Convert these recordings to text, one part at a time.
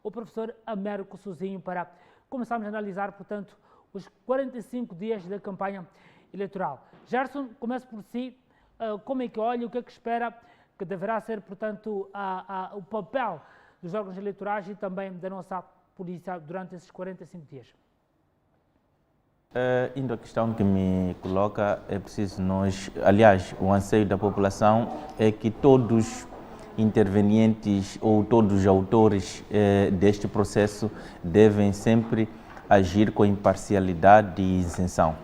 o professor Américo Sozinho para começarmos a analisar, portanto, os 45 dias da campanha eleitoral. Gerson, começo por si. Como é que olha, o que é que espera que deverá ser, portanto, o papel dos órgãos eleitorais e também da nossa polícia durante esses 45 dias? Indo à questão que me coloca, é preciso nós, aliás, o anseio da população é que todos intervenientes ou todos os autores deste processo devem sempre agir com imparcialidade e isenção.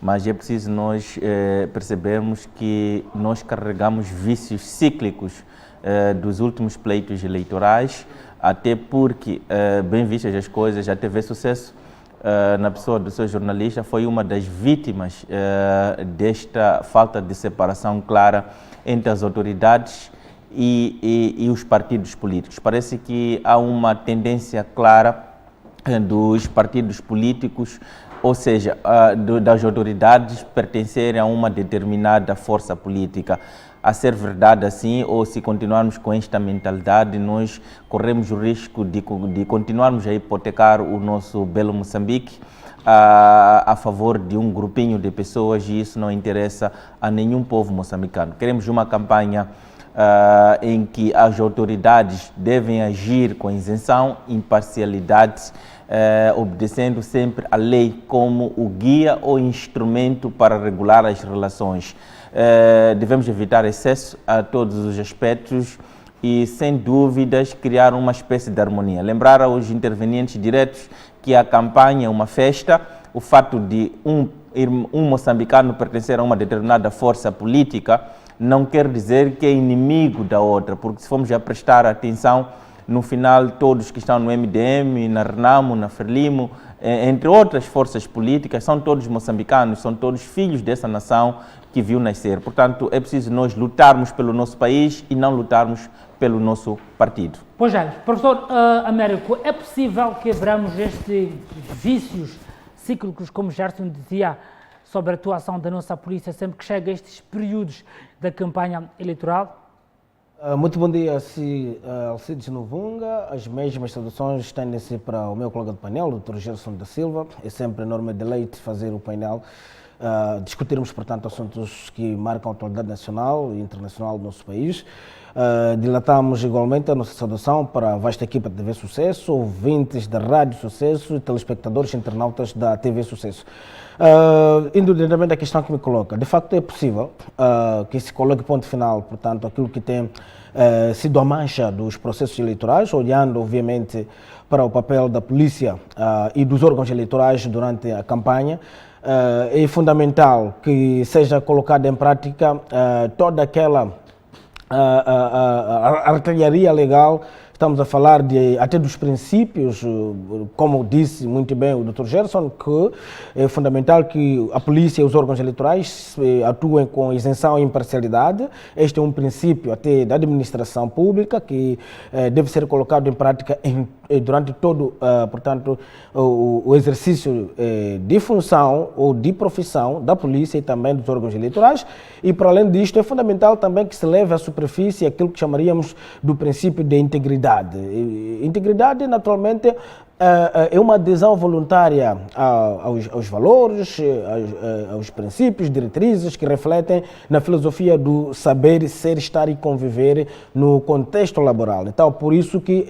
Mas é preciso nós percebermos que nós carregamos vícios cíclicos dos últimos pleitos eleitorais, até porque, bem vistas as coisas, a TV Sucesso, na pessoa do seu jornalista, foi uma das vítimas desta falta de separação clara entre as autoridades e os partidos políticos. Parece que há uma tendência clara dos partidos políticos, ou seja, das autoridades pertencerem a uma determinada força política. A ser verdade assim, ou se continuarmos com esta mentalidade, nós corremos o risco de continuarmos a hipotecar o nosso belo Moçambique a favor de um grupinho de pessoas, e isso não interessa a nenhum povo moçambicano. Queremos uma campanha em que as autoridades devem agir com isenção, imparcialidade, obedecendo sempre a lei como o guia ou instrumento para regular as relações. Devemos evitar excesso a todos os aspectos e, sem dúvidas, criar uma espécie de harmonia. Lembrar aos intervenientes diretos que a campanha é uma festa. O fato de um moçambicano pertencer a uma determinada força política não quer dizer que é inimigo da outra, porque se formos a prestar atenção, no final todos que estão no MDM, na Renamo, na Frelimo, entre outras forças políticas, são todos moçambicanos, são todos filhos dessa nação que viu nascer. Portanto, é preciso nós lutarmos pelo nosso país e não lutarmos pelo nosso partido. Pois é, professor Américo, é possível quebrarmos estes vícios cíclicos, como Gerson dizia, sobre a atuação da nossa polícia sempre que chega a estes períodos da campanha eleitoral? Muito bom dia, Alcides Novunga. As mesmas saudações estendem-se para o meu colega de painel, o Dr. Gerson da Silva. É sempre enorme deleite fazer o painel, discutirmos, portanto, assuntos que marcam a atualidade nacional e internacional do nosso país. Dilatamos igualmente a nossa saudação para a vasta equipa da TV Sucesso, ouvintes da Rádio Sucesso e telespectadores internautas da TV Sucesso. Indo diretamente à questão que me coloca, de facto é possível que se coloque ponto final, portanto, aquilo que tem sido a mancha dos processos eleitorais, olhando obviamente para o papel da polícia e dos órgãos eleitorais durante a campanha. É fundamental que seja colocada em prática toda aquela artilharia legal. Estamos a falar até dos princípios, como disse muito bem o Dr. Gerson, que é fundamental que a polícia e os órgãos eleitorais atuem com isenção e imparcialidade. Este é um princípio até da administração pública que deve ser colocado em prática durante todo, portanto, o exercício de função ou de profissão da polícia e também dos órgãos eleitorais. E, para além disto, é fundamental também que se leve à superfície aquilo que chamaríamos do princípio de integridade. Integridade, naturalmente, é uma adesão voluntária aos valores, aos princípios, diretrizes que refletem na filosofia do saber, ser, estar e conviver no contexto laboral. Então, por isso que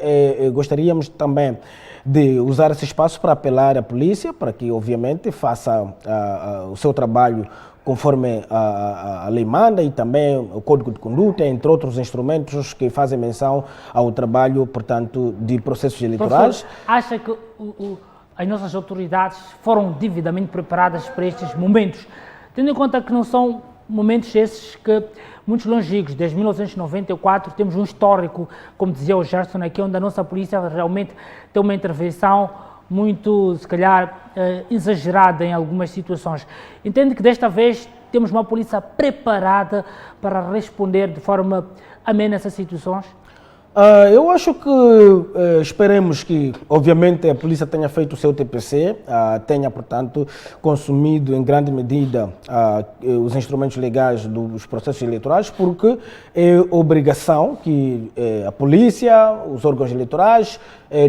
gostaríamos também de usar esse espaço para apelar à polícia, para que, obviamente, faça o seu trabalho conforme a lei manda e também o Código de Conduta, entre outros instrumentos que fazem menção ao trabalho, portanto, de processos eleitorais. Professor, acha que as nossas autoridades foram devidamente preparadas para estes momentos, tendo em conta que não são momentos esses que muitos longínquos? Desde 1994 temos um histórico, como dizia o Gerson aqui, onde a nossa polícia realmente tem uma intervenção muito, se calhar, exagerada em algumas situações. Entende que desta vez temos uma polícia preparada para responder de forma amena a essas situações? Eu acho que esperemos que, obviamente, a polícia tenha feito o seu TPC, tenha, portanto, consumido em grande medida os instrumentos legais dos processos eleitorais, porque é obrigação que a polícia, os órgãos eleitorais,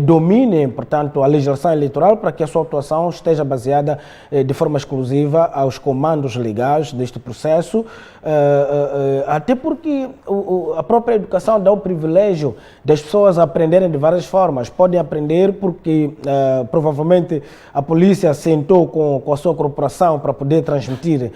dominem, portanto, a legislação eleitoral para que a sua atuação esteja baseada de forma exclusiva aos comandos legais deste processo, até porque a própria educação dá o privilégio das pessoas aprenderem de várias formas. Podem aprender porque provavelmente a polícia sentou com a sua corporação para poder transmitir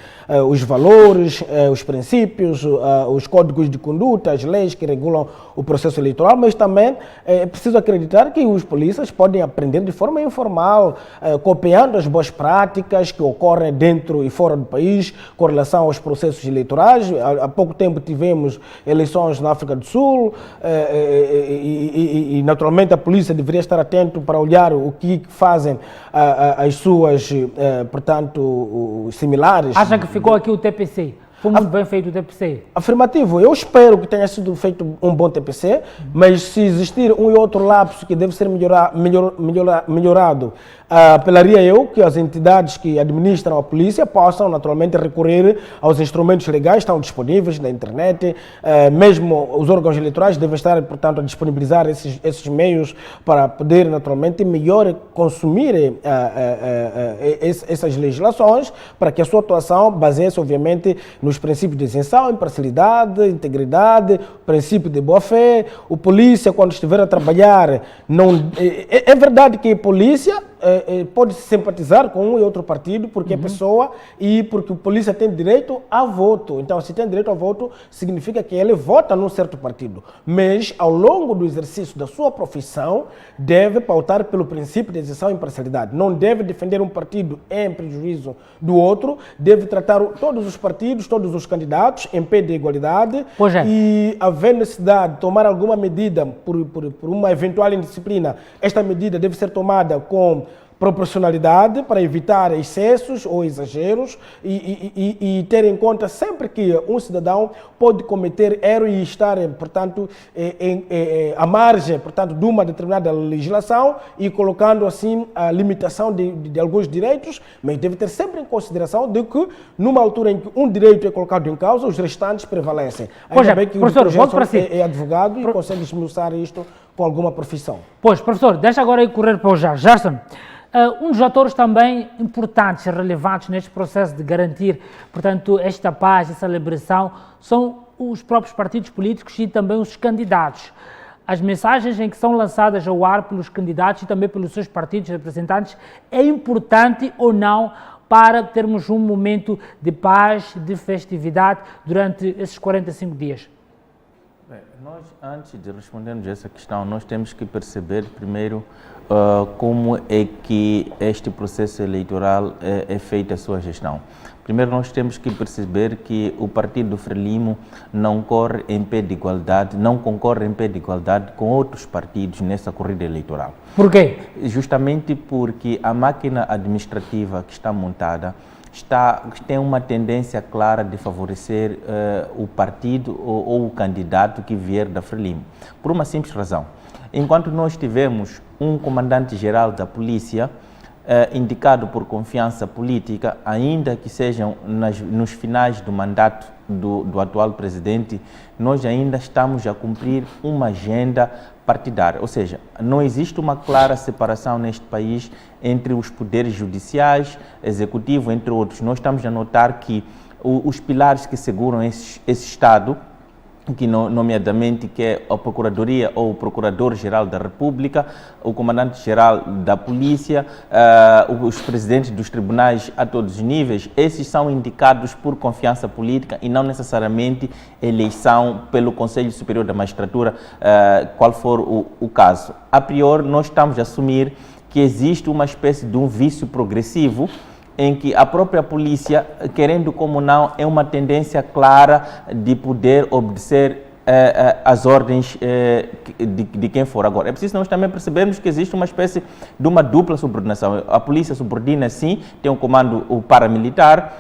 os valores, os princípios, os códigos de conduta, as leis que regulam o processo eleitoral, mas também é preciso acreditar que os polícias podem aprender de forma informal, copiando as boas práticas que ocorrem dentro e fora do país com relação aos processos eleitorais. Há pouco tempo tivemos eleições na África do Sul e naturalmente a polícia deveria estar atento para olhar o que fazem as suas, portanto, similares. Acha que ficou aqui o TPC? Foi muito bem feito o TPC? Afirmativo. Eu espero que tenha sido feito um bom TPC, mas se existir um e outro lapso que deve ser melhorado, apelaria eu que as entidades que administram a polícia possam naturalmente recorrer aos instrumentos legais que estão disponíveis na internet, mesmo os órgãos eleitorais devem estar, portanto, a disponibilizar esses meios para poder naturalmente melhor consumir essas legislações, para que a sua atuação baseie-se obviamente nos princípios de isenção, imparcialidade, integridade, princípio de boa-fé. O polícia, quando estiver a trabalhar, não... É verdade que a polícia pode simpatizar com um e outro partido porque é pessoa e porque o polícia tem direito a voto. Então, se tem direito a voto, significa que ele vota num certo partido. Mas, ao longo do exercício da sua profissão, deve pautar pelo princípio de isenção e imparcialidade. Não deve defender um partido em prejuízo do outro, deve tratar todos os partidos, todos os candidatos em pé de igualdade e, haver necessidade de tomar alguma medida por uma eventual indisciplina, esta medida deve ser tomada com proporcionalidade para evitar excessos ou exageros e ter em conta sempre que um cidadão pode cometer erro e estar, portanto, à margem, portanto, de uma determinada legislação e colocando assim a limitação de alguns direitos, mas deve ter sempre em consideração de que numa altura em que um direito é colocado em causa, os restantes prevalecem. Ainda bem que o Dr. Gerson é advogado e consegue esmiuçar isto com alguma profissão. Pois, professor, deixa agora ir correr para o Gerson. Um dos atores também importantes e relevantes neste processo de garantir, portanto, esta paz, essa liberação, são os próprios partidos políticos e também os candidatos. As mensagens em que são lançadas ao ar pelos candidatos e também pelos seus partidos representantes é importante ou não para termos um momento de paz, de festividade durante esses 45 dias? Bem, nós, antes de respondermos a essa questão, nós temos que perceber primeiro como é que este processo eleitoral é feita a sua gestão. Primeiro, nós temos que perceber que o partido do Frelimo não concorre em pé de igualdade com outros partidos nessa corrida eleitoral. Por quê? Justamente porque a máquina administrativa que está montada tem uma tendência clara de favorecer o partido ou o candidato que vier da Frelimo, por uma simples razão. Enquanto nós tivemos um comandante-geral da polícia indicado por confiança política, ainda que sejam nos finais do mandato do atual presidente, nós ainda estamos a cumprir uma agenda partidária, ou seja, não existe uma clara separação neste país entre os poderes judiciais, executivo, entre outros. Nós estamos a notar que os pilares que seguram esse Estado, que nomeadamente que é a Procuradoria ou o Procurador-Geral da República, o Comandante-Geral da Polícia, os presidentes dos tribunais a todos os níveis, esses são indicados por confiança política e não necessariamente eleição pelo Conselho Superior da Magistratura, qual for o caso. A priori, nós estamos a assumir que existe uma espécie de um vício progressivo em que a própria polícia, querendo como não, é uma tendência clara de poder obedecer as ordens de quem for. Agora, é preciso nós também percebermos que existe uma espécie de uma dupla subordinação. A polícia subordina, sim, tem um comando paramilitar,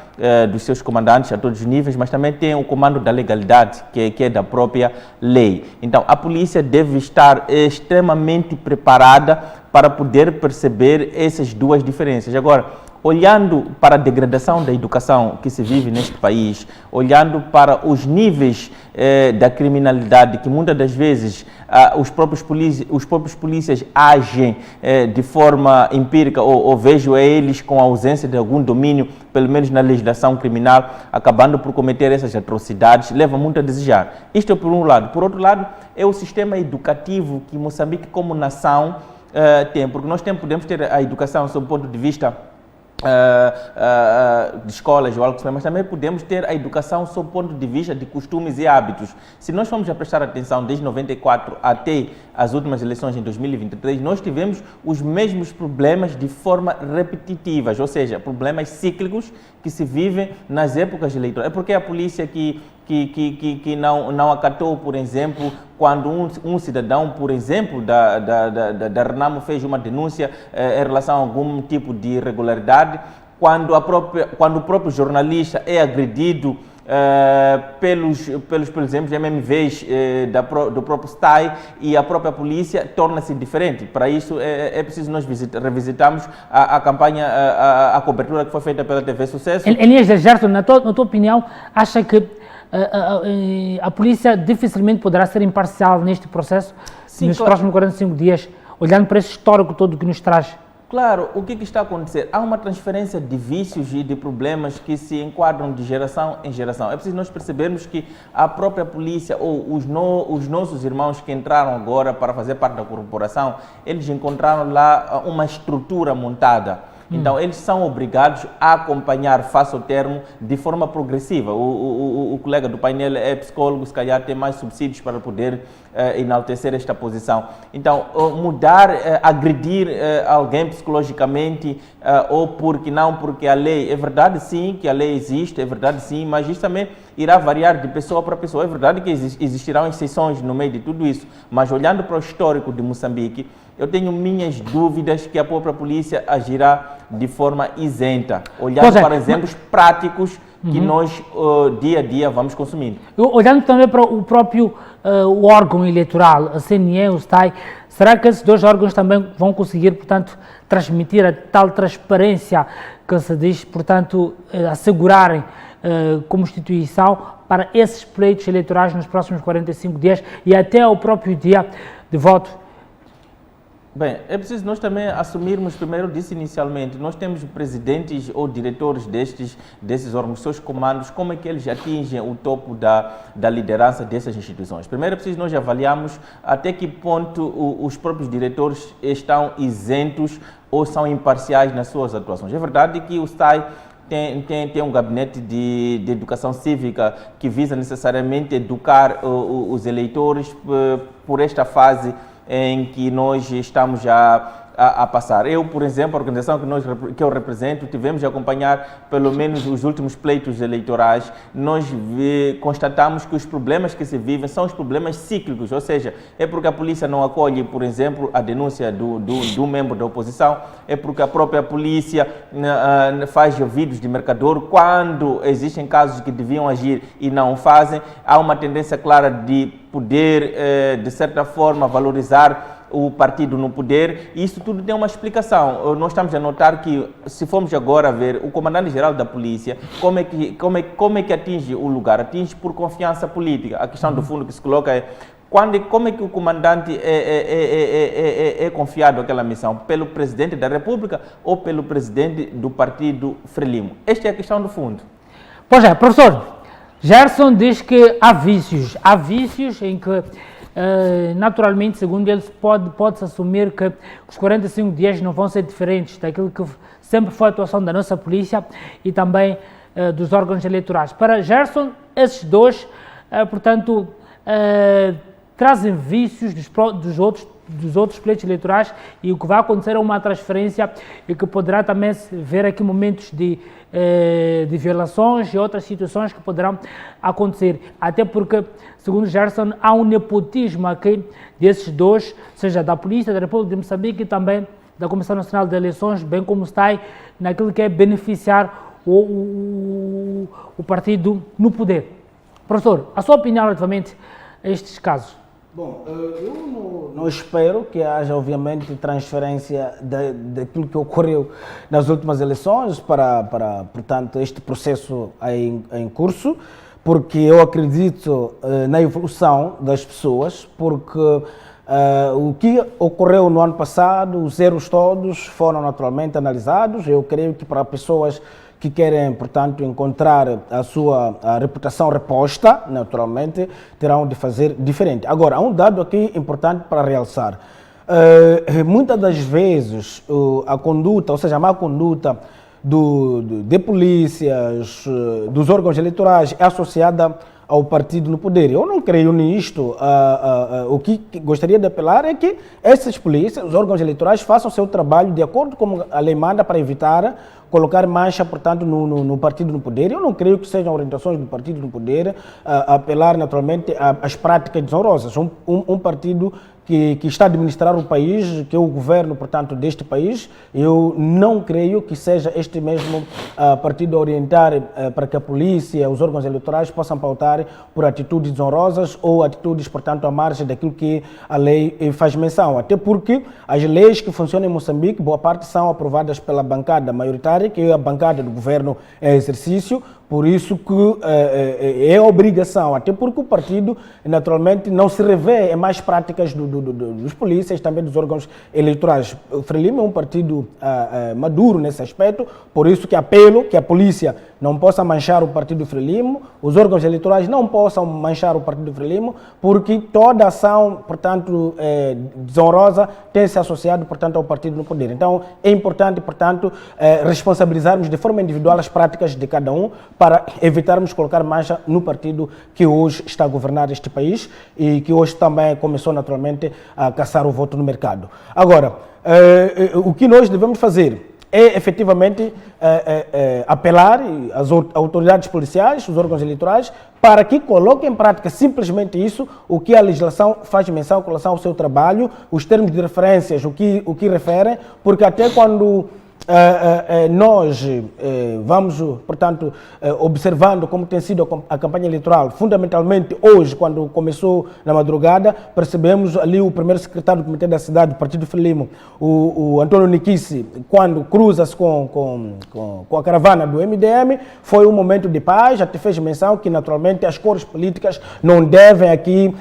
dos seus comandantes a todos os níveis, mas também tem o comando da legalidade, que é da própria lei. Então, a polícia deve estar extremamente preparada para poder perceber essas duas diferenças. Agora, olhando para a degradação da educação que se vive neste país, olhando para os níveis da criminalidade que muitas das vezes os próprios polícias agem de forma empírica ou vejo eles com a ausência de algum domínio, pelo menos na legislação criminal, acabando por cometer essas atrocidades, leva muito a desejar. Isto é por um lado. Por outro lado, é o sistema educativo que Moçambique como nação tem, porque nós podemos ter a educação sob o ponto de vista de escolas ou algo assim, mas também podemos ter a educação sob o ponto de vista de costumes e hábitos. Se nós formos a prestar atenção desde 94 até as últimas eleições em 2023, nós tivemos os mesmos problemas de forma repetitiva, ou seja, problemas cíclicos que se vivem nas épocas eleitorais. É porque a polícia que não acatou, por exemplo, quando um cidadão, por exemplo, da Renamo fez uma denúncia em relação a algum tipo de irregularidade, quando o próprio jornalista é agredido pelos exemplos MMVs do próprio STAI e a própria polícia, torna-se diferente. Para isso é preciso nós revisitarmos a campanha, a cobertura que foi feita pela TV Sucesso. Elias Gerson, na tua opinião, acha que a polícia dificilmente poderá ser imparcial neste processo, sim, nos próximos 45 dias, olhando para esse histórico todo que nos traz? Claro, o que está a acontecer? Há uma transferência de vícios e de problemas que se enquadram de geração em geração. É preciso nós percebermos que a própria polícia ou os nossos irmãos que entraram agora para fazer parte da corporação, eles encontraram lá uma estrutura montada. Então, eles são obrigados a acompanhar face ao termo de forma progressiva. O colega do painel é psicólogo, se calhar tem mais subsídios para poder enaltecer esta posição. Então, mudar, agredir alguém psicologicamente ou porque a lei, é verdade sim que a lei existe, é verdade sim, mas isso também irá variar de pessoa para pessoa. É verdade que existirão exceções no meio de tudo isso, mas olhando para o histórico de Moçambique, eu tenho minhas dúvidas que a própria polícia agirá de forma isenta, olhando para exemplos práticos que nós, dia a dia, vamos consumindo. Olhando também para o próprio o órgão eleitoral, a CNE, o STAI, será que esses dois órgãos também vão conseguir, portanto, transmitir a tal transparência que se diz, portanto, assegurarem como instituição para esses pleitos eleitorais nos próximos 45 dias e até ao próprio dia de voto? Bem, é preciso nós também assumirmos, primeiro disse inicialmente, nós temos presidentes ou diretores desses órgãos, seus comandos, como é que eles atingem o topo da liderança dessas instituições. Primeiro é preciso nós avaliarmos até que ponto os próprios diretores estão isentos ou são imparciais nas suas atuações. É verdade que o STAI tem um gabinete de educação cívica que visa necessariamente educar os eleitores por esta fase em que nós estamos a passar. Eu, por exemplo, a organização que eu represento, tivemos de acompanhar pelo menos os últimos pleitos eleitorais. Nós constatamos que os problemas que se vivem são os problemas cíclicos, ou seja, é porque a polícia não acolhe, por exemplo, a denúncia do membro da oposição, é porque a própria polícia faz ouvidos de mercador quando existem casos que deviam agir e não o fazem. Há uma tendência clara de poder, de certa forma, valorizar o partido no poder, e isso tudo tem uma explicação. Nós estamos a notar que, se formos agora ver o comandante-geral da polícia, como é que atinge o lugar? Atinge por confiança política. A questão do fundo que se coloca é como é que o comandante é confiado àquela missão? Pelo presidente da República ou pelo presidente do partido Frelimo? Esta é a questão do fundo. Pois é, professor, Gerson diz que há vícios em que naturalmente, segundo eles, pode-se assumir que os 45 dias não vão ser diferentes daquilo que sempre foi a atuação da nossa polícia e também dos órgãos eleitorais. Para Gerson, esses dois, portanto, trazem vícios dos outros pleitos eleitorais, e o que vai acontecer é uma transferência e que poderá também ver aqui momentos de violações e outras situações que poderão acontecer, até porque, segundo Gerson, há um nepotismo aqui desses dois, seja da Polícia da República de Moçambique e também da Comissão Nacional de Eleições, bem como está naquilo que é beneficiar o partido no poder. Professor, a sua opinião relativamente a estes casos? Bom, eu não espero que haja, obviamente, transferência daquilo que ocorreu nas últimas eleições para portanto, este processo em curso, porque eu acredito na evolução das pessoas, porque o que ocorreu no ano passado, os erros todos foram naturalmente analisados. Eu creio que para pessoas que querem, portanto, encontrar a reputação reposta, naturalmente, terão de fazer diferente. Agora, há um dado aqui importante para realçar. Muitas das vezes, a conduta, ou seja, a má conduta de polícias, dos órgãos eleitorais é associada ao partido no poder. Eu não creio nisto. O que gostaria de apelar é que essas polícias, os órgãos eleitorais, façam o seu trabalho de acordo com a lei manda para evitar colocar mancha, portanto, no partido no poder. Eu não creio que sejam orientações do partido no poder apelar naturalmente às práticas desonrosas. Um partido que está a administrar o país, que é o governo, portanto, deste país, eu não creio que seja este mesmo partido a orientar para que a polícia, os órgãos eleitorais possam pautar por atitudes desonrosas ou atitudes, portanto, à margem daquilo que a lei faz menção. Até porque as leis que funcionam em Moçambique, boa parte são aprovadas pela bancada maioritária, que é a bancada do governo em exercício. Por isso que é obrigação, até porque o partido naturalmente não se revê em mais práticas dos polícias, também dos órgãos eleitorais. O Frelimo é um partido maduro nesse aspecto, por isso que apelo que a polícia não possa manchar o partido Frelimo, os órgãos eleitorais não possam manchar o partido Frelimo, porque toda ação, portanto, desonrosa tem se associado, portanto, ao partido no poder. Então, é importante, portanto, responsabilizarmos de forma individual as práticas de cada um, para evitarmos colocar mancha no partido que hoje está a governar este país e que hoje também começou naturalmente a caçar o voto no mercado. Agora, o que nós devemos fazer é efetivamente apelar às autoridades policiais, os órgãos eleitorais, para que coloquem em prática simplesmente isso, o que a legislação faz menção com relação ao seu trabalho, os termos de referências, o que referem, porque até quando nós vamos, portanto, observando como tem sido a campanha eleitoral, fundamentalmente hoje, quando começou na madrugada, percebemos ali o primeiro secretário do Comitê da Cidade do Partido Frelimo, o Antônio Nikice, quando cruza-se com a caravana do MDM, foi um momento de paz, até fez menção que naturalmente as cores políticas não devem aqui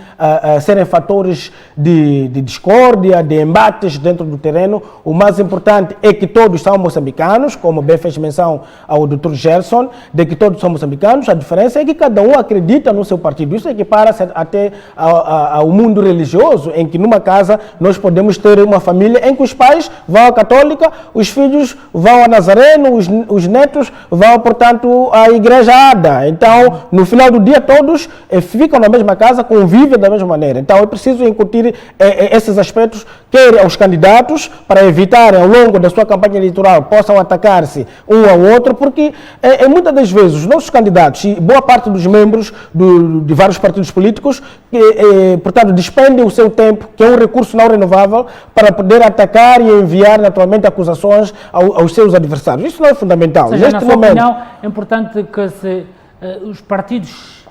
serem fatores de discórdia, de embates dentro do terreno. O mais importante é que todos são moçambicanos, como bem fez menção ao Dr. Gerson, de que todos são moçambicanos. A diferença é que cada um acredita no seu partido. Isso equipara-se até ao mundo religioso, em que numa casa nós podemos ter uma família em que os pais vão à católica, os filhos vão a Nazareno, os netos vão, portanto, à igreja ADA. Então, no final do dia, todos ficam na mesma casa, convivem da mesma maneira. Então, é preciso incutir esses aspectos, quer aos candidatos, para evitar, ao longo da sua campanha eleitoral, possam atacar-se um ao outro, porque muitas das vezes os nossos candidatos e boa parte dos membros de vários partidos políticos, portanto, despendem o seu tempo, que é um recurso não renovável, para poder atacar e enviar naturalmente acusações aos seus adversários. Isso não é fundamental. Ou seja, na sua opinião, é importante que os partidos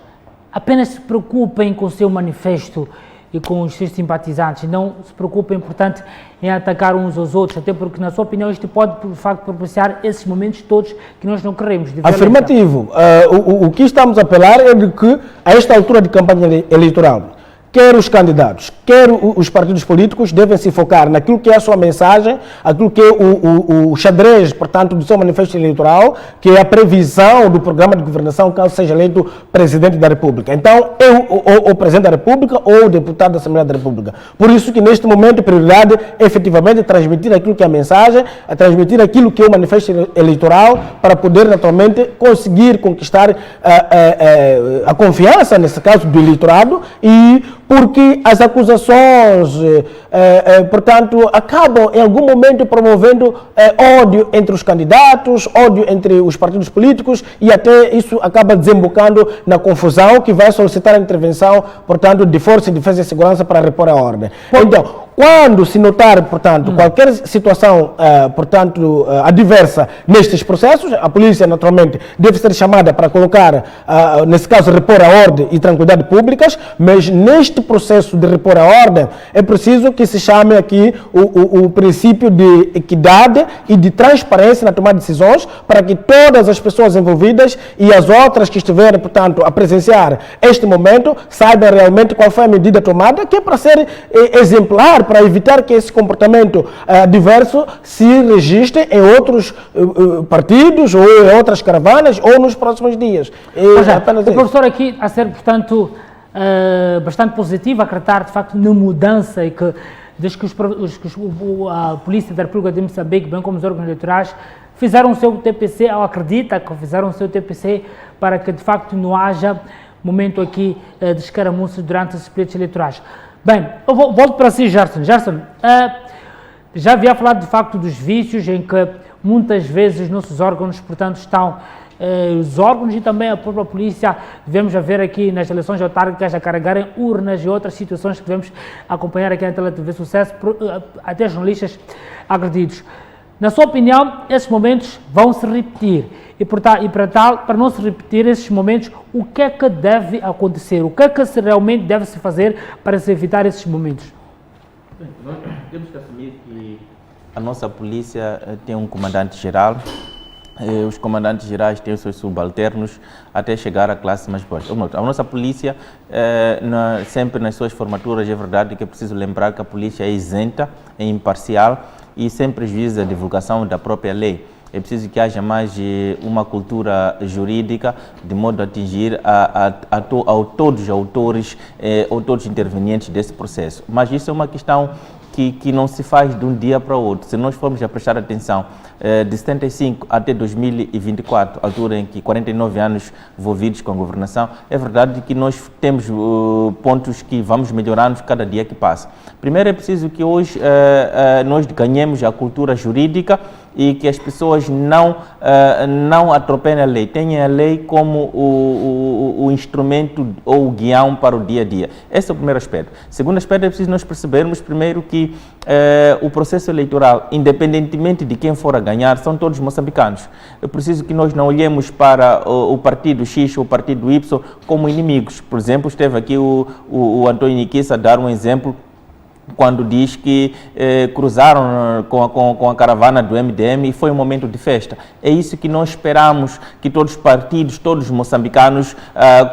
apenas se preocupem com o seu manifesto e com os seus simpatizantes, não se preocupem, portanto, em atacar uns aos outros, até porque, na sua opinião, isto pode, de facto, propiciar esses momentos todos que nós não queremos. Afirmativo. O que estamos a apelar é de que, a esta altura de campanha eleitoral, quer os candidatos, quer os partidos políticos devem se focar naquilo que é a sua mensagem, aquilo que é o xadrez, portanto, do seu manifesto eleitoral, que é a previsão do programa de governação caso seja eleito presidente da República. Então, ou o presidente da República ou o deputado da Assembleia da República. Por isso que, neste momento, a prioridade é efetivamente transmitir aquilo que é a mensagem, transmitir aquilo que é o manifesto eleitoral, para poder, naturalmente, conseguir conquistar a confiança, nesse caso, do eleitorado, e porque as acusações, portanto, acabam em algum momento promovendo ódio entre os candidatos, ódio entre os partidos políticos, e até isso acaba desembocando na confusão que vai solicitar a intervenção, portanto, de força de defesa e segurança para repor a ordem. Então, quando se notar, portanto, qualquer situação, portanto, adversa nestes processos, a polícia, naturalmente, deve ser chamada para colocar, nesse caso, repor a ordem e tranquilidade públicas, mas neste processo de repor a ordem, é preciso que se chame aqui o princípio de equidade e de transparência na tomada de decisões, para que todas as pessoas envolvidas e as outras que estiverem, portanto, a presenciar este momento, saibam realmente qual foi a medida tomada, que é para ser exemplar, para evitar que esse comportamento diverso se registre em outros partidos ou em outras caravanas ou nos próximos dias. O professor aqui a ser, portanto, bastante positivo, a acreditar de facto na mudança e que desde que a Polícia da República de Moçambique, bem como os órgãos eleitorais, fizeram o seu TPC, ou acredita que fizeram o seu TPC para que de facto não haja momento aqui de escaramuças durante esses pleitos eleitorais. Bem, eu volto para si, Gerson. Gerson, já havia falado de facto dos vícios em que muitas vezes os nossos órgãos, portanto, estão, os órgãos e também a própria polícia, devemos ver aqui nas eleições autárquicas a carregarem urnas e outras situações que devemos acompanhar aqui na TV Sucesso, até jornalistas agredidos. Na sua opinião, esses momentos vão se repetir e para não se repetir esses momentos, o que é que deve acontecer? O que é que realmente deve se fazer para se evitar esses momentos? Bem, nós temos que assumir que a nossa polícia tem um comandante-geral, os comandantes gerais têm os seus subalternos até chegar à classe mais baixa. A nossa polícia, sempre nas suas formaturas, é verdade que é preciso lembrar que a polícia é isenta, é imparcial e sem prejuízo da divulgação da própria lei. É preciso que haja mais uma cultura jurídica, de modo a atingir a todos os autores ou todos os intervenientes desse processo. Mas isso é uma questão que não se faz de um dia para o outro. Se nós formos a prestar atenção, de 75 até 2024, altura em que 49 anos envolvidos com a governação, é verdade que nós temos pontos que vamos melhorando cada dia que passa. Primeiro é preciso que hoje nós ganhemos a cultura jurídica e que as pessoas não atropelem a lei, tenham a lei como o instrumento ou o guião para o dia a dia. Esse é o primeiro aspecto. Segundo aspecto, é preciso nós percebermos primeiro que o processo eleitoral, independentemente de quem for a ganhar, são todos moçambicanos. É preciso que nós não olhemos para o partido X ou o partido Y como inimigos. Por exemplo, esteve aqui o Antônio Niquissa a dar um exemplo quando diz que cruzaram com a caravana do MDM e foi um momento de festa. É isso que nós esperamos que todos os partidos, todos os moçambicanos,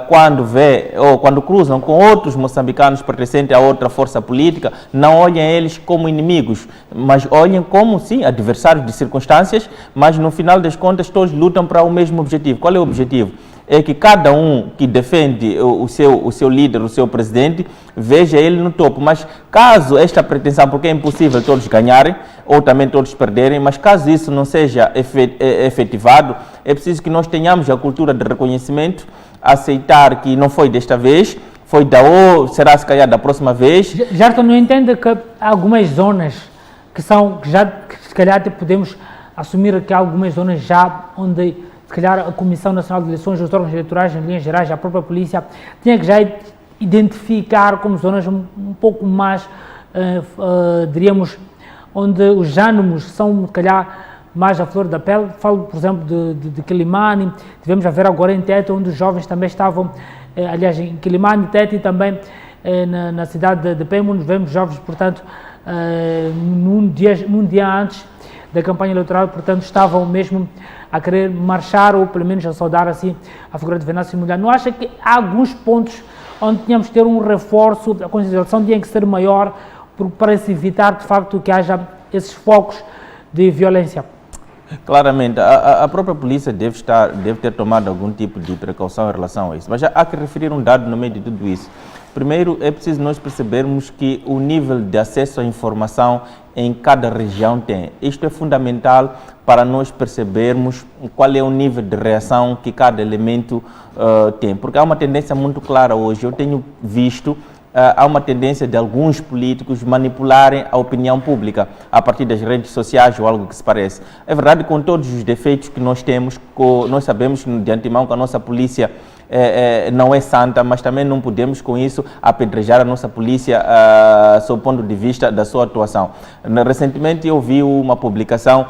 quando cruzam com outros moçambicanos pertencentes a outra força política, não olhem eles como inimigos, mas olhem como, sim, adversários de circunstâncias, mas no final das contas todos lutam para o mesmo objetivo. Qual é o objetivo? É que cada um que defende o seu líder, o seu presidente, veja ele no topo. Mas caso esta pretensão, porque é impossível todos ganharem ou também todos perderem, mas caso isso não seja efetivado, é preciso que nós tenhamos a cultura de reconhecimento, aceitar que não foi desta vez, será se calhar da próxima vez. Gerson, não entende que há algumas zonas que se calhar podemos assumir que há algumas zonas já onde se calhar a Comissão Nacional de Eleições, os órgãos eleitorais, em linhas gerais, a própria polícia, tinha que já identificar como zonas um pouco mais, diríamos, onde os ânimos são, se calhar, mais à flor da pele. Falo, por exemplo, de Quilimane, tivemos a ver agora em Tete, onde os jovens também estavam, aliás, em Quilimane, Tete e também na cidade de Pemmo, vemos jovens, portanto, num dia antes da campanha eleitoral, portanto, estavam mesmo a querer marchar ou pelo menos a saudar assim a figura de Venâncio Mulher. Não acha que há alguns pontos onde tínhamos que ter um reforço, a conscientização tinha que ser maior para se evitar de facto que haja esses focos de violência? Claramente, a própria polícia deve ter tomado algum tipo de precaução em relação a isso, mas já há que referir um dado no meio de tudo isso. Primeiro, é preciso nós percebermos que o nível de acesso à informação em cada região tem. Isto é fundamental para nós percebermos qual é o nível de reação que cada elemento tem. Porque há uma tendência muito clara hoje, eu tenho visto, há uma tendência de alguns políticos manipularem a opinião pública a partir das redes sociais ou algo que se parece. É verdade, com todos os defeitos que nós temos, nós sabemos de antemão que a nossa polícia não é santa, mas também não podemos com isso apedrejar a nossa polícia sob o ponto de vista da sua atuação. Recentemente eu vi uma publicação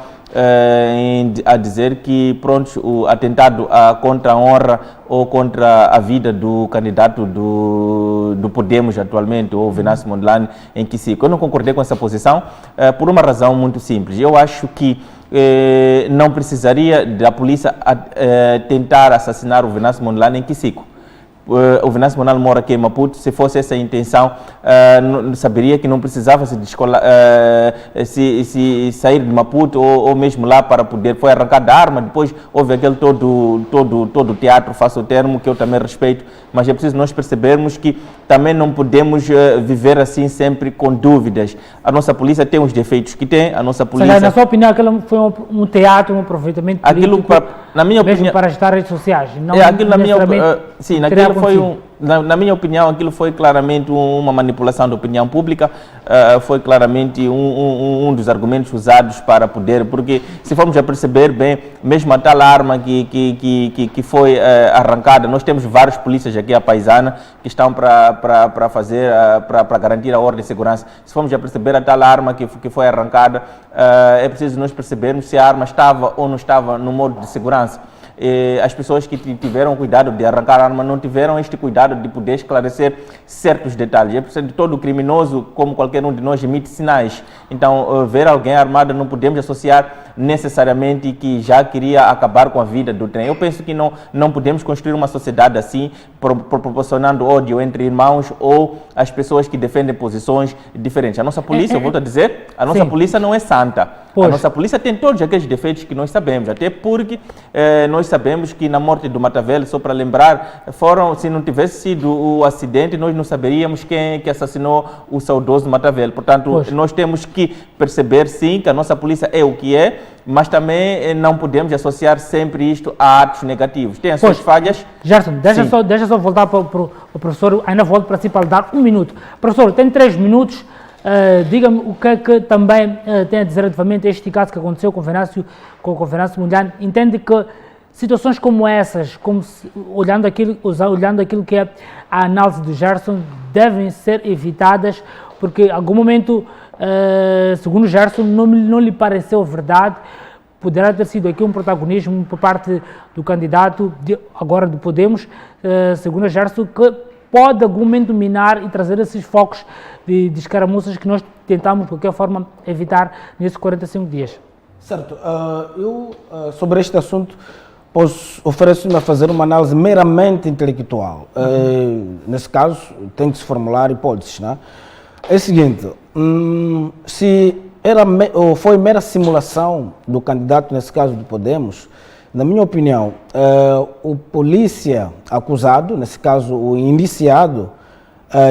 a dizer que pronto, o atentado contra a honra ou contra a vida do candidato do Podemos atualmente, o Venâncio Mondlane, em Kisico. Eu não concordei com essa posição por uma razão muito simples. Eu acho que não precisaria da polícia tentar assassinar o Venâncio Mondlane em Kisico. O Venâncio Mondlane mora aqui em Maputo. Se fosse essa a intenção, saberia que não precisava se sair de Maputo ou mesmo lá para poder. Foi arrancada a arma, depois houve aquele todo o teatro, faço o termo, que eu também respeito, mas é preciso nós percebermos que também não podemos viver assim sempre com dúvidas. A nossa polícia tem os defeitos que tem, a nossa polícia... Na sua opinião, aquilo foi um teatro, um aproveitamento político, na minha mesmo opinião, para as redes sociais? Não aquilo na minha opinião, aquilo foi claramente uma manipulação da opinião pública, foi claramente um dos argumentos usados para poder, porque se formos a perceber bem, mesmo a tal arma que foi arrancada, nós temos vários polícias aqui à paisana que estão para fazer, para garantir a ordem e segurança. Se formos a perceber a tal arma que foi arrancada, é preciso nós percebermos se a arma estava ou não estava no modo de segurança. As pessoas que tiveram cuidado de arrancar a arma não tiveram este cuidado de poder esclarecer certos detalhes. É preciso de todo criminoso, como qualquer um de nós, emite sinais. Então, ver alguém armado não podemos associar necessariamente que já queria acabar com a vida do trem. Eu penso que não podemos construir uma sociedade assim, proporcionando ódio entre irmãos ou as pessoas que defendem posições diferentes. A nossa polícia, eu volto a dizer, a nossa polícia não é santa. A nossa polícia tem todos aqueles defeitos que nós sabemos, até porque nós sabemos que na morte do Matavel, só para lembrar, se não tivesse sido o acidente, nós não saberíamos quem que assassinou o saudoso Matavel. Portanto, nós temos que perceber, sim, que a nossa polícia é o que é, mas também não podemos associar sempre isto a atos negativos. Tem as suas falhas. Gerson, deixa só voltar para o professor, ainda volto para si para lhe dar 1 minuto. Professor, tem 3 minutos. Diga-me o que é que também tem a dizer relativamente a este caso que aconteceu com o Venâncio Mondlane. Entende que situações como essas, olhando aquilo que é a análise do Gerson, devem ser evitadas, porque em algum momento, segundo o Gerson, não lhe pareceu verdade, poderá ter sido aqui um protagonismo por parte do candidato, agora do Podemos, segundo o Gerson, que pode em algum momento minar e trazer esses focos de escaramuças que nós tentamos de qualquer forma evitar nesses 45 dias. Certo. Eu, sobre este assunto, ofereço-me a fazer uma análise meramente intelectual. Nesse caso, tem que se formular hipóteses. Não é? É o seguinte, se foi mera simulação do candidato, nesse caso do Podemos, na minha opinião, o polícia acusado, nesse caso o indiciado,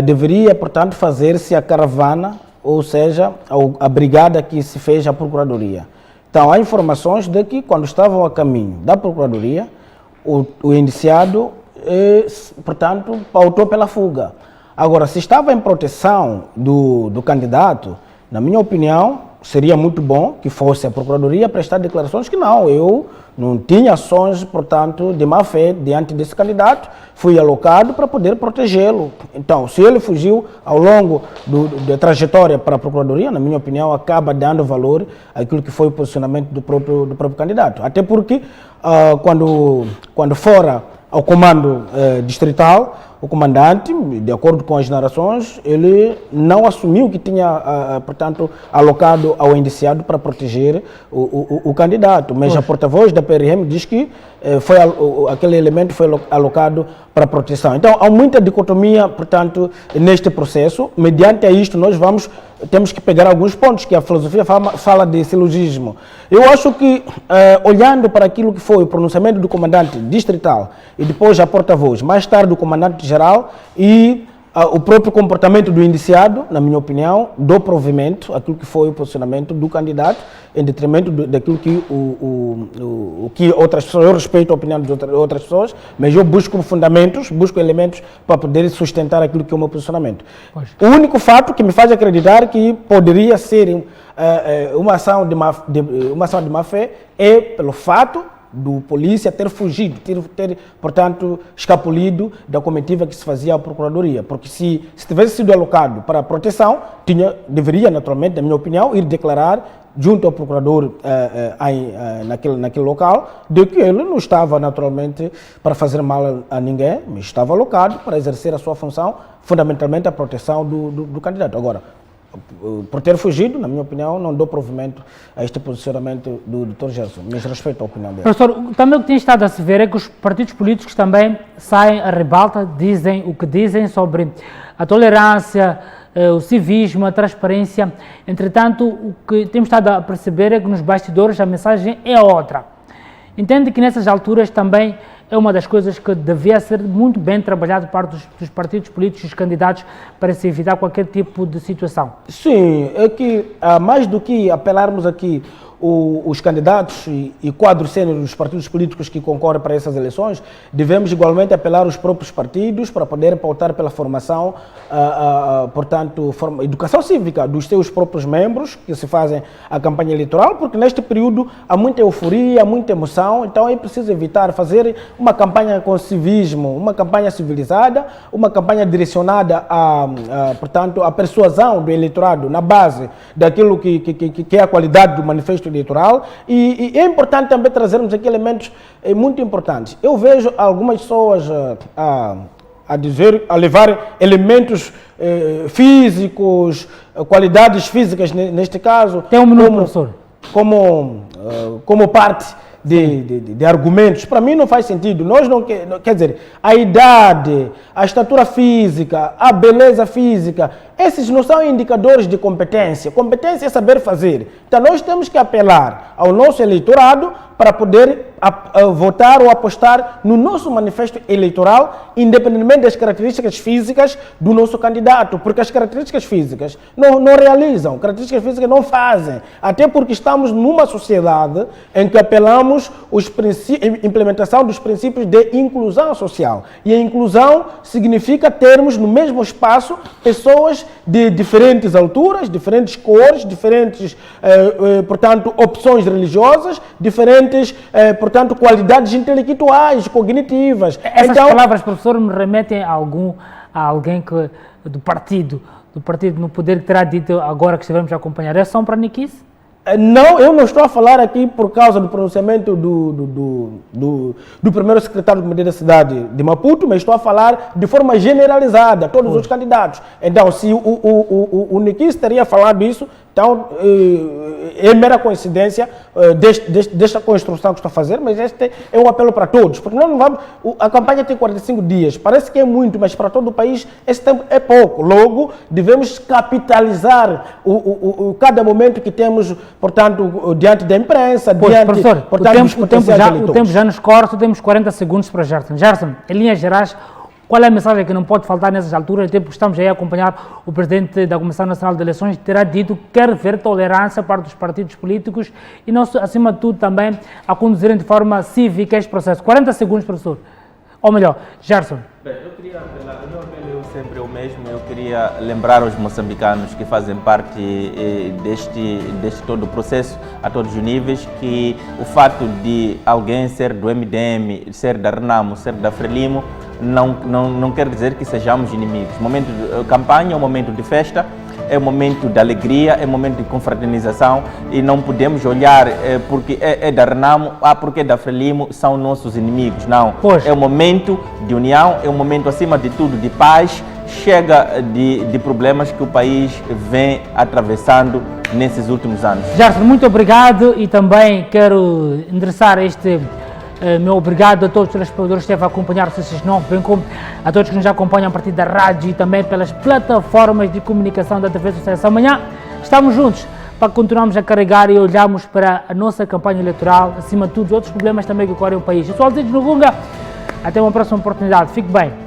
deveria, portanto, fazer-se a caravana, ou seja, a brigada que se fez à Procuradoria. Então, há informações de que, quando estavam a caminho da Procuradoria, o indiciado, portanto, pautou pela fuga. Agora, se estava em proteção do candidato, na minha opinião, seria muito bom que fosse a Procuradoria prestar declarações que eu não tinha ações, portanto, de má fé diante desse candidato, fui alocado para poder protegê-lo. Então, se ele fugiu ao longo da trajetória para a Procuradoria, na minha opinião, acaba dando valor àquilo que foi o posicionamento do próprio candidato. Até porque, quando fora ao comando distrital, o comandante, de acordo com as narrações, ele não assumiu que tinha, portanto, alocado ao indiciado para proteger o candidato. Mas a porta-voz da PRM diz que aquele elemento foi alocado para proteção. Então, há muita dicotomia, portanto, neste processo. Mediante a isto, nós temos que pegar alguns pontos, que a filosofia fala de silogismo. Eu acho que, olhando para aquilo que foi o pronunciamento do comandante distrital e depois a porta-voz, mais tarde o comandante geral e o próprio comportamento do indiciado, na minha opinião, do provimento, aquilo que foi o posicionamento do candidato, em detrimento daquilo que que outras pessoas, eu respeito a opinião de outras pessoas, mas eu busco fundamentos, busco elementos para poder sustentar aquilo que é o meu posicionamento. O único fato que me faz acreditar que poderia ser uma ação de má fé é pelo fato do polícia ter fugido, ter, portanto, escapulido da comitiva que se fazia à Procuradoria. Porque se tivesse sido alocado para a proteção, deveria, naturalmente, na minha opinião, ir declarar junto ao procurador naquele local, de que ele não estava, naturalmente, para fazer mal a ninguém, mas estava alocado para exercer a sua função, fundamentalmente a proteção do candidato. Agora, por ter fugido, na minha opinião, não dou provimento a este posicionamento do Dr. Gerson, mas respeito a opinião dele. Professor, também o que tem estado a se ver é que os partidos políticos também saem à ribalta, dizem o que dizem sobre a tolerância, o civismo, a transparência. Entretanto, o que temos estado a perceber é que nos bastidores a mensagem é outra. Entende que nessas alturas também é uma das coisas que devia ser muito bem trabalhado por parte dos partidos políticos e dos candidatos para se evitar qualquer tipo de situação. Sim, é que mais do que apelarmos aqui os candidatos e quadros sêniores dos partidos políticos que concorrem para essas eleições, devemos igualmente apelar os próprios partidos para poderem pautar pela formação, portanto, educação cívica dos seus próprios membros que se fazem a campanha eleitoral, porque neste período há muita euforia, muita emoção, então é preciso evitar fazer uma campanha com civismo, uma campanha civilizada, uma campanha direcionada portanto, à persuasão do eleitorado na base daquilo que é a qualidade do manifesto eleitoral, e é importante também trazermos aqui elementos muito importantes. Eu vejo algumas pessoas a levar elementos físicos, qualidades físicas neste caso. Tem um minuto, professor. Como parte de argumentos. Para mim não faz sentido. Nós não quer dizer, a idade, a estatura física, a beleza física, esses não são indicadores de competência. Competência é saber fazer. Então nós temos que apelar ao nosso eleitorado para poder votar ou apostar no nosso manifesto eleitoral, independentemente das características físicas do nosso candidato, porque as características físicas não realizam, características físicas não fazem, até porque estamos numa sociedade em que apelamos implementação dos princípios de inclusão social. E a inclusão significa termos no mesmo espaço pessoas de diferentes alturas, diferentes cores, diferentes, portanto, opções religiosas, diferentes, portanto, qualidades intelectuais, cognitivas. Essas palavras, professor, me remetem a alguém do partido no poder que terá dito agora que estivemos a acompanhar. É só para Niquice? Não, eu não estou a falar aqui por causa do pronunciamento do primeiro secretário do Comitê da cidade de Maputo, mas estou a falar de forma generalizada, todos os candidatos. Então, se o Niquice teria falado isso, então é mera coincidência desta construção que estou a fazer, mas este é um apelo para todos, porque nós não vamos, a campanha tem 45 dias, parece que é muito, mas para todo o país esse tempo é pouco. Logo, devemos capitalizar cada momento que temos, portanto, diante da imprensa, professor, portanto, o tempo já nos corta, temos 40 segundos para Gerson. Gerson, em linhas gerais, qual é a mensagem que não pode faltar nessas alturas, até porque estamos aí a acompanhar o presidente da Comissão Nacional de Eleições, terá dito que quer ver tolerância para os partidos políticos e, não, acima de tudo, também a conduzirem de forma cívica este processo. 40 segundos, professor. Ou melhor, Gerson. Bem, eu queria apelar, o meu apelo sempre é o mesmo, eu queria lembrar aos moçambicanos que fazem parte deste todo o processo, a todos os níveis, que o fato de alguém ser do MDM, ser da Renamo, ser da Frelimo, não quer dizer que sejamos inimigos. O momento de campanha é um momento de festa, é um momento de alegria, é um momento de confraternização e não podemos olhar porque é da Renamo, porque é da Frelimo, são nossos inimigos. Não, é um momento de união, é um momento acima de tudo de paz, chega de problemas que o país vem atravessando nesses últimos anos. Gerson, muito obrigado e também quero endereçar meu obrigado a todos os telespectadores que esteve a acompanhar o C69, bem como a todos que nos acompanham a partir da rádio e também pelas plataformas de comunicação da TV Sucesso. Amanhã estamos juntos para continuarmos a carregar e olharmos para a nossa campanha eleitoral, acima de tudo, outros problemas também que ocorrem no país. Eu sou Alcides Novunga, até uma próxima oportunidade. Fique bem.